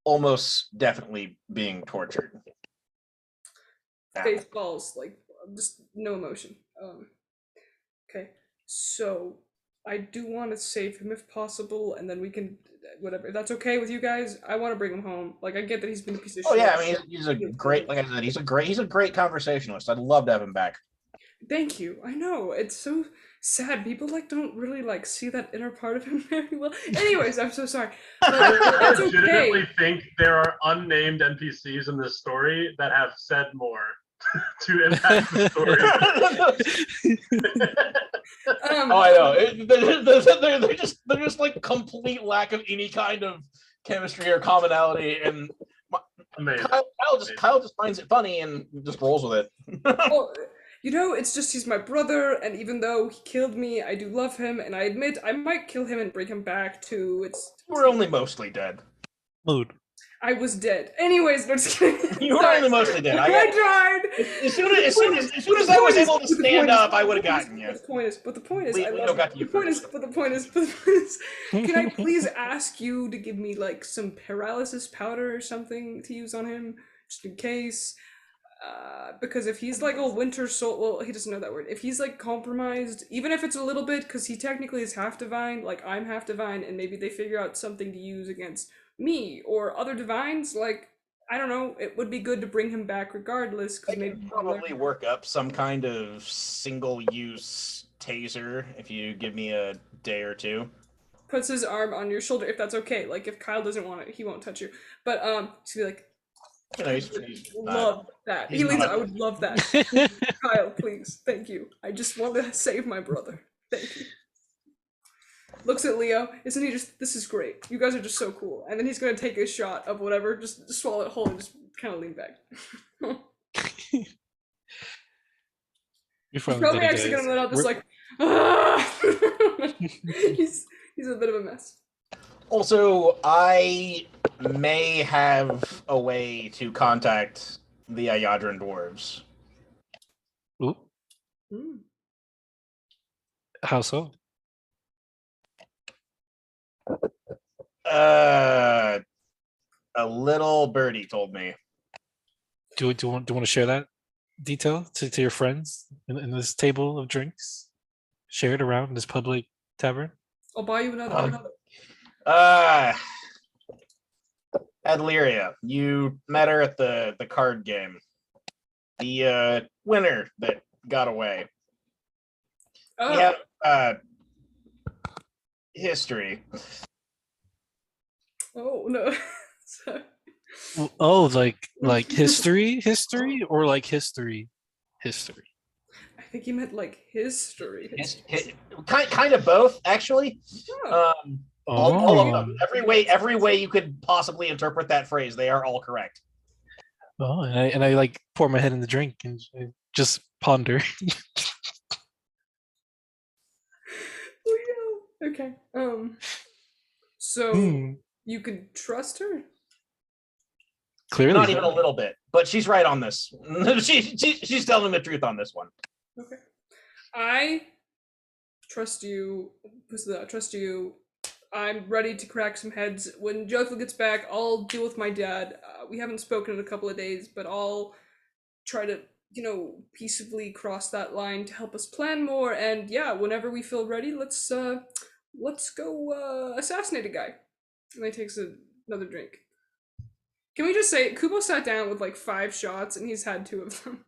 Speaker 3: almost definitely being tortured.
Speaker 4: Face balls, like just no emotion. Okay, so I do want to save him if possible, and then we can whatever. If that's okay with you guys, I want to bring him home. Like I get that he's been a piece of shit.
Speaker 3: Oh yeah, I mean he's a great, like I said, he's a great conversationalist. I'd love to have him back.
Speaker 4: Thank you. I know it's so sad. People like don't really like see that inner part of him very well. Anyways, I'm so sorry. But
Speaker 2: I legitimately think there are unnamed NPCs in this story that have said more to impact the story.
Speaker 3: Oh, I know. They're just like complete lack of any kind of chemistry or commonality, and Kyle just finds it funny and just rolls with it.
Speaker 4: Well, you know, it's just he's my brother, and even though he killed me, I do love him, and I admit I might kill him and bring him back to its.
Speaker 3: We're only mostly dead.
Speaker 1: Mood.
Speaker 4: I was dead. Anyways, no, just kidding.
Speaker 3: You were only mostly dead.
Speaker 4: I tried.
Speaker 3: As soon as I was able to stand up, I would have gotten you.
Speaker 4: But the point is, I
Speaker 3: Leo
Speaker 4: love
Speaker 3: got you
Speaker 4: the point is,
Speaker 3: first.
Speaker 4: but the point is, can I please ask you to give me like some paralysis powder or something to use on him, just in case? Because if he's like a winter soul, well, he doesn't know that word. If he's like compromised, even if it's a little bit, because he technically is half divine, like I'm half divine, and maybe they figure out something to use against me or other divines, like I don't know, it would be good to bring him back regardless, because
Speaker 3: I
Speaker 4: maybe
Speaker 3: could probably work up some kind of single-use taser if you give me a day or two.
Speaker 4: puts his arm on your shoulder, if that's okay. Like if Kyle doesn't want it, he won't touch you. But he's be like,
Speaker 3: You know, he's
Speaker 4: love that.
Speaker 3: he's
Speaker 4: He leans,
Speaker 3: not-
Speaker 4: I would love that. Kyle, please, thank you. I just want to save my brother. Thank you. Looks at Leo. Isn't he just? This is great. You guys are just so cool. And then he's gonna take a shot of whatever, just swallow it whole, and just kind of lean back.
Speaker 1: You're
Speaker 4: He's
Speaker 1: probably
Speaker 4: probably
Speaker 1: dead,
Speaker 4: actually
Speaker 1: guys.
Speaker 4: gonna let out this
Speaker 1: We're-
Speaker 4: like. Ah! he's a bit of a mess.
Speaker 3: Also, I may have a way to contact the Ayadran dwarves.
Speaker 1: Ooh,
Speaker 4: Mm.
Speaker 1: how so?
Speaker 3: A little birdie told me.
Speaker 1: Do you want to share that detail to your friends in this table of drinks? Share it around this public tavern.
Speaker 4: I'll buy you another.
Speaker 3: Adlyria, you met her at the card game. The winner that got away.
Speaker 4: Oh,
Speaker 3: We have history.
Speaker 4: oh no. Sorry.
Speaker 1: Oh, like history, or like history.
Speaker 4: I think he meant like history.
Speaker 3: Kind of both, actually.
Speaker 4: Oh.
Speaker 3: All of
Speaker 1: Oh,
Speaker 3: them. Every way you could possibly interpret that phrase, they are all correct.
Speaker 1: oh, and I like pour my head in the drink and just ponder.
Speaker 4: Leo. Okay. So
Speaker 1: Hmm.
Speaker 4: you could trust her?
Speaker 1: Clearly,
Speaker 3: Not even a little bit, but she's right on this. She's telling the truth on this one.
Speaker 4: Okay. I trust you. Trust you. I'm ready to crack some heads. When Jothel gets back, I'll deal with my dad. We haven't spoken in a couple of days, but I'll try to, peaceably cross that line to help us plan more. And yeah, whenever we feel ready, let's go assassinate a guy. And he takes another drink. Can we just say Kubo sat down with like 5 shots and he's had 2 of them?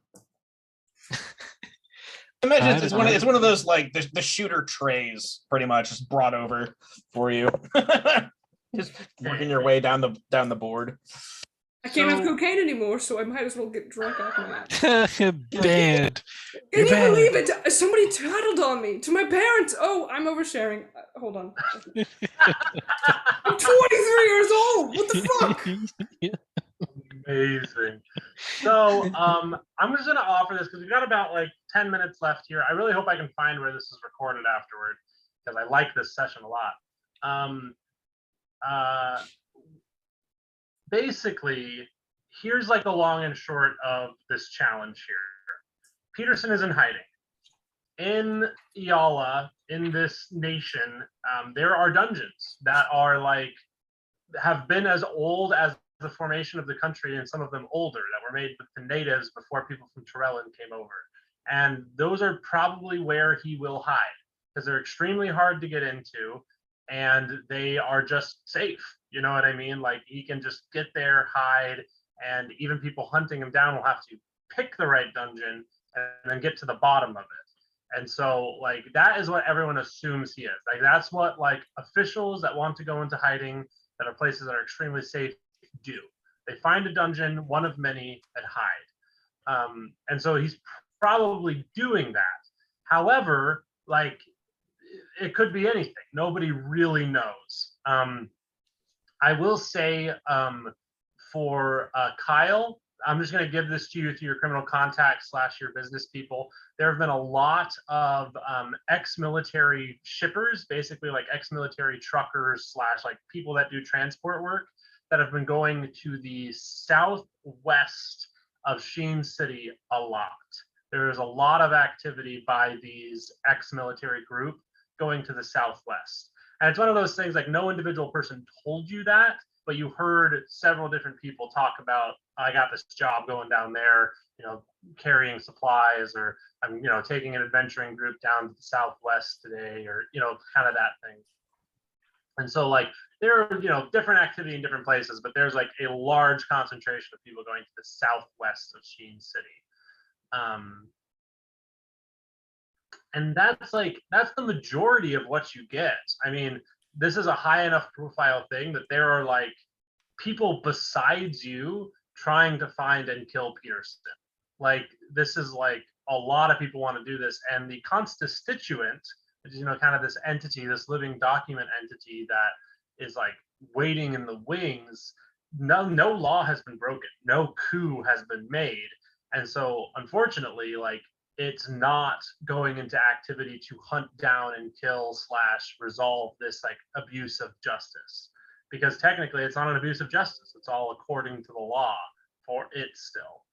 Speaker 3: Imagine it's one of those like the shooter trays, pretty much, just brought over for you. Just working your way down the board.
Speaker 4: I can't have
Speaker 2: So-
Speaker 4: cocaine anymore, so I might as well get drunk off my ass.
Speaker 1: Banned.
Speaker 4: Can you
Speaker 1: banned.
Speaker 4: believe it? Somebody tattled on me to my parents. Oh, I'm oversharing. Hold on. I'm 23 years old. What the fuck?
Speaker 2: Amazing. So I'm just gonna offer this because we've got about like 10 minutes left here. I really hope I can find where this is recorded afterward because I like this session a lot. Basically, here's like the long and short of this challenge here. Peterson is in hiding. In Iala, in this nation, there are dungeons that are like have been as old as the formation of the country, and some of them older, that were made with the natives before people from Remalin came over. And those are probably where he will hide because they're extremely hard to get into and they are just safe. You know what I mean? Like he can just get there, hide, and even people hunting him down will have to pick the right dungeon and then get to the bottom of it. And so like that is what everyone assumes he is. Like that's what like officials that want to go into hiding that are places that are extremely safe do. They find a dungeon, one of many, and hide. And so he's probably doing that. However, like it could be anything. Nobody really knows. I will say for Kyle, I'm just going to give this to you through your criminal contacts / your business people. There have been a lot of ex-military shippers, basically like ex-military truckers / like people that do transport work, that have been going to the southwest of Sheen City a lot. There is a lot of activity by these ex-military group going to the southwest. And it's one of those things like no individual person told you that, but you heard several different people talk about, I got this job going down there, carrying supplies, or I'm, taking an adventuring group down to the southwest today, or, kind of that thing. And so like there are, different activity in different places, but there's like a large concentration of people going to the southwest of Sheen City. And that's the majority of what you get. I mean, this is a high enough profile thing that there are like people besides you trying to find and kill Peterson. Like this is like a lot of people want to do this, and the constituent, which is kind of this entity, this living document entity that is like waiting in the wings. No law has been broken, no coup has been made, and so unfortunately, like it's not going into activity to hunt down and kill / resolve this like abuse of justice, because technically it's not an abuse of justice. It's all according to the law for it still.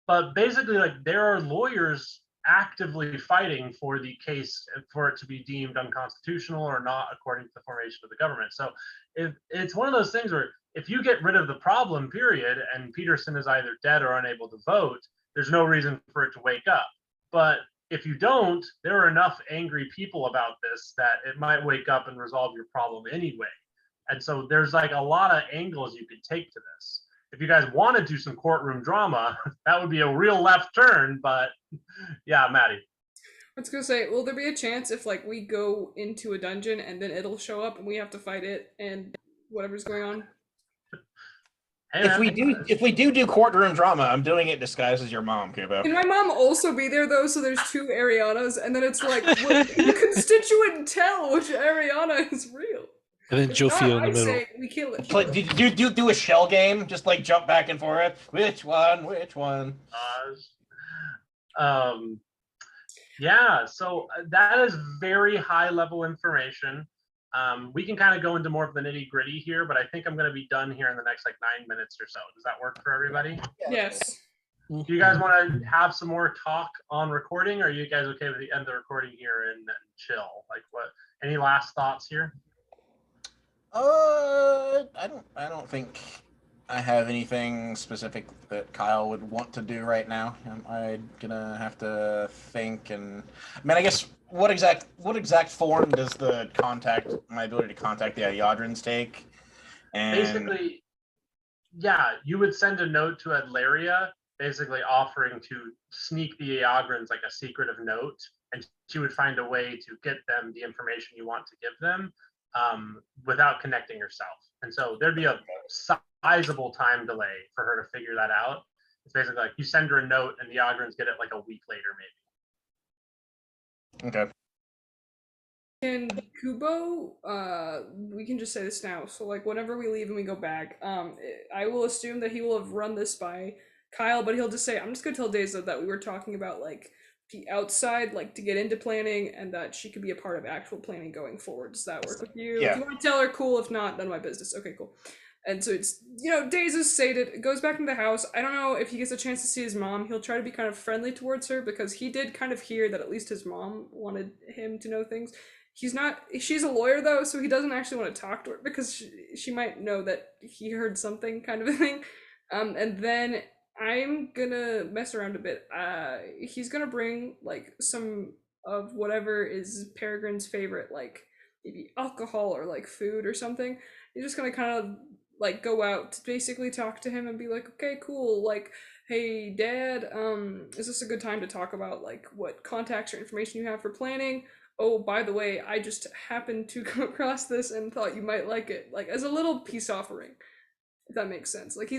Speaker 2: But basically, like there are lawyers actively fighting for the case for it to be deemed unconstitutional or not according to the formation of the government. So if it's one of those things where if you get rid of the problem, period, and Peterson is either dead or unable to vote, there's no reason for it to wake up. But if you don't, there are enough angry people about this that it might wake up and resolve your problem anyway. And so there's like a lot of angles you could take to this. If you guys want to do some courtroom drama, that would be a real left turn, but yeah, Maddie.
Speaker 4: I was gonna say, will there be a chance if like we go into a dungeon and then it'll show up and we have to fight it and whatever's going on?
Speaker 2: Hey,
Speaker 3: if we do courtroom drama, I'm doing it disguised as your mom, Kubo.
Speaker 4: Can my mom also be there though? So there's 2 Arianas, and then it's like the constituent tell which Ariana is real.
Speaker 1: And then Jofio in the middle.
Speaker 4: Say we kill it.
Speaker 3: Do a shell game, just like jump back and forth. Which one?
Speaker 2: Yeah. So that is very high level information. We can kind of go into more of the nitty gritty here, but I think I'm going to be done here in the next like 9 minutes or so. Does that work for everybody?
Speaker 4: Yes.
Speaker 2: Do you guys want to have some more talk on recording, or are you guys okay with the end of the recording here and chill? Like what? Any last thoughts here?
Speaker 3: I don't think I have anything specific that Kyle would want to do right now. I'm gonna have to think, and I mean, I guess what exact form does my ability to contact the Iodrins take? And
Speaker 2: basically, yeah, you would send a note to Adlaria, basically offering to sneak the Iodrins like a secretive note, and she would find a way to get them the information you want to give them. Without connecting herself. And so there'd be a sizable time delay for her to figure that out. It's basically like you send her a note and the Ogrins get it like a week later, maybe.
Speaker 3: Okay.
Speaker 4: And Kubo, we can just say this now. So like whenever we leave and we go back, I will assume that he will have run this by Kyle, but he'll just say, I'm just gonna tell Daza that we were talking about like the outside, like to get into planning, and that she could be a part of actual planning going forward. Does that work with you?
Speaker 3: Yeah.
Speaker 4: If you want to tell her, cool. If not, none of my business. Okay, cool. And so it's, Days is sated, goes back into the house. I don't know if he gets a chance to see his mom. He'll try to be kind of friendly towards her because he did kind of hear that at least his mom wanted him to know things. She's a lawyer though, so he doesn't actually want to talk to her because she might know that he heard something kind of a thing. And then I'm gonna mess around a bit. He's gonna bring like some of whatever is Peregrine's favorite, like maybe alcohol or like food or something. He's just gonna kind of like go out to basically talk to him and be like, okay, cool, like, hey Dad, is this a good time to talk about like what contacts or information you have for planning? Oh, by the way, I just happened to come across this and thought you might like it, like as a little peace offering. If that makes sense. Like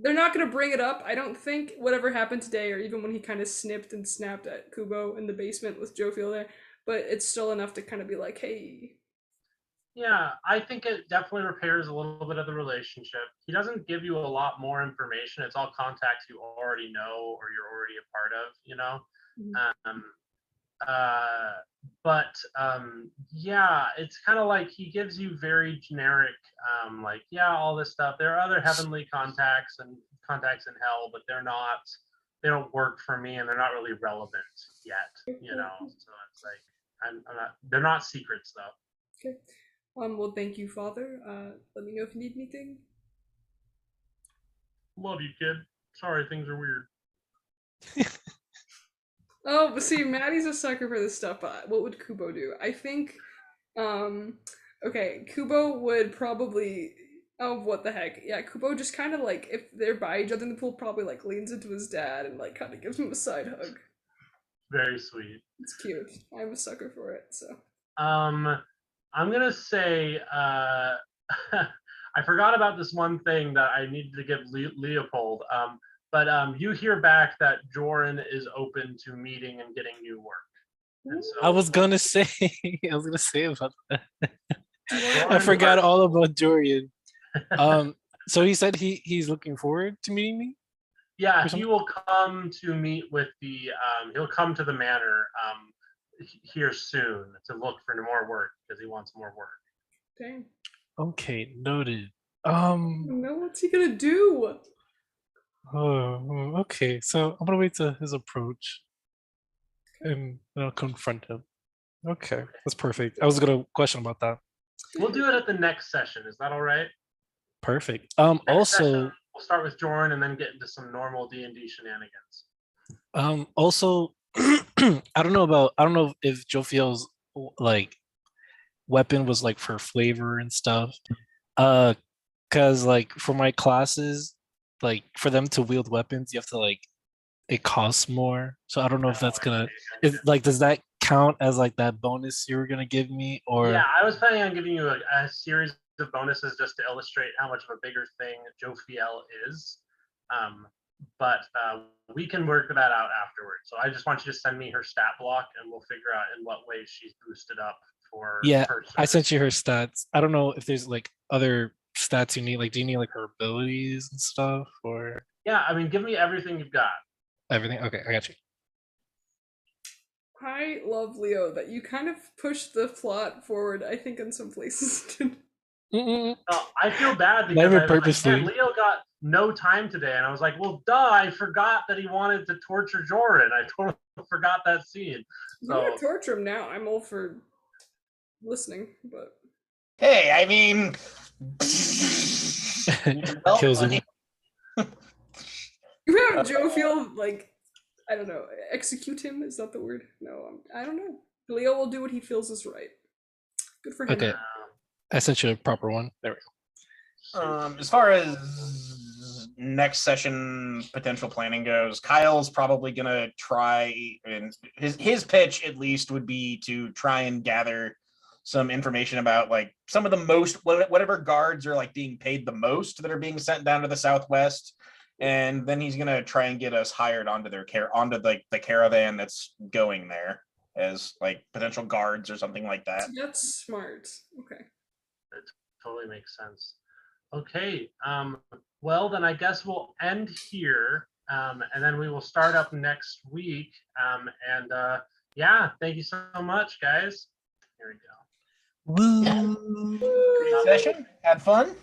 Speaker 4: they're not gonna bring it up, I don't think, whatever happened today, or even when he kind of snipped and snapped at Kubo in the basement with Jofiel there, but it's still enough to kind of be like, hey,
Speaker 2: Yeah, I think it definitely repairs a little bit of the relationship. He doesn't give you a lot more information. It's all contacts you already know or you're already a part of, you know. Um, uh, but yeah, it's kind of like he gives you very generic, like yeah, all this stuff. There are other heavenly contacts and contacts in hell, but they're not. They don't work for me, and they're not really relevant yet, you know. So it's like I'm not. They're not secrets though.
Speaker 4: Okay. Well, thank you, Father. Let me know if you need anything.
Speaker 2: Love you, kid. Sorry, things are weird.
Speaker 4: Oh, but see, Maddie's a sucker for this stuff. What would Kubo do? I think, okay, Kubo would probably. Oh, what the heck? Yeah, Kubo just kind of like if they're by each other in the pool, probably like leans into his dad and like kind of gives him a side hug.
Speaker 2: Very sweet.
Speaker 4: It's cute. I'm a sucker for it. So.
Speaker 2: I'm gonna say I forgot about this one thing that I needed to give Leopold. But you hear back that Joran is open to meeting and getting new work. And so
Speaker 1: I was gonna say, I was gonna say about that. I
Speaker 2: Joran
Speaker 1: forgot
Speaker 2: works.
Speaker 1: all about Dorian. So he said he's looking forward to meeting me.
Speaker 2: Yeah,
Speaker 1: or
Speaker 2: he
Speaker 1: something?
Speaker 2: will come to meet with the. He'll come to the manor here soon to look for more work because he wants more work.
Speaker 4: Dang.
Speaker 1: Okay, noted.
Speaker 4: No, what's he gonna do?
Speaker 1: Okay. So I'm gonna wait till his approach and confront him. Okay, that's perfect. I was gonna question about that.
Speaker 2: We'll do it at the next session. Is that all right?
Speaker 1: Perfect.
Speaker 2: Next
Speaker 1: Also,
Speaker 2: session, we'll start with Joran and then get into some normal D&D shenanigans.
Speaker 1: also, I don't know if Jophiel's like weapon was like for flavor and stuff. Cause like for my classes, like for them to wield weapons, you have to like it costs more. So I don't know if that's gonna is like does that count as like that bonus you were gonna give me
Speaker 2: Yeah,
Speaker 1: or
Speaker 2: I was planning on giving you a series of bonuses just to illustrate how much of a bigger thing Jophiel is. Um, but we can work that out afterwards. So I just want you to send me her stat block and we'll figure out in what way she's boosted up for
Speaker 1: yeah,
Speaker 2: her
Speaker 1: I
Speaker 2: service.
Speaker 1: sent you her stats. I don't know if there's like other stats you need. Like, do you need like her abilities and stuff or
Speaker 2: Yeah, I mean, give me everything you've got.
Speaker 1: everything? Okay, I got you.
Speaker 4: I love Leo that you kind of pushed the plot forward, I think, in some places.
Speaker 2: I feel bad because
Speaker 1: Never
Speaker 2: I was like, man,
Speaker 1: purposely.
Speaker 2: Leo got no time today. And I was like, well, duh, I forgot that he wanted to torture Joran. I totally forgot that scene.
Speaker 4: You want
Speaker 2: So,
Speaker 4: to torture him now? I'm all for listening, but
Speaker 3: Hey, I mean, well,
Speaker 1: Kills him.
Speaker 4: you have Joe feel like I don't know, execute him. Is that the word? No, I don't know. Leo will do what he feels is right. Good for him.
Speaker 1: Okay, I sent you a proper one. There we go.
Speaker 3: As far as next session potential planning goes, Kyle's probably gonna try, and his pitch at least would be to try and gather some information about like some of the most whatever guards are like being paid the most that are being sent down to the Southwest, and then he's gonna try and get us hired onto onto the caravan that's going there as like potential guards or something like that.
Speaker 4: That's smart. Okay.
Speaker 2: totally makes sense. Okay. Well, then I guess we'll end here. And then we will start up next week. Yeah, thank you so much, guys. Here we go.
Speaker 1: Woo!
Speaker 3: Great session. Had fun.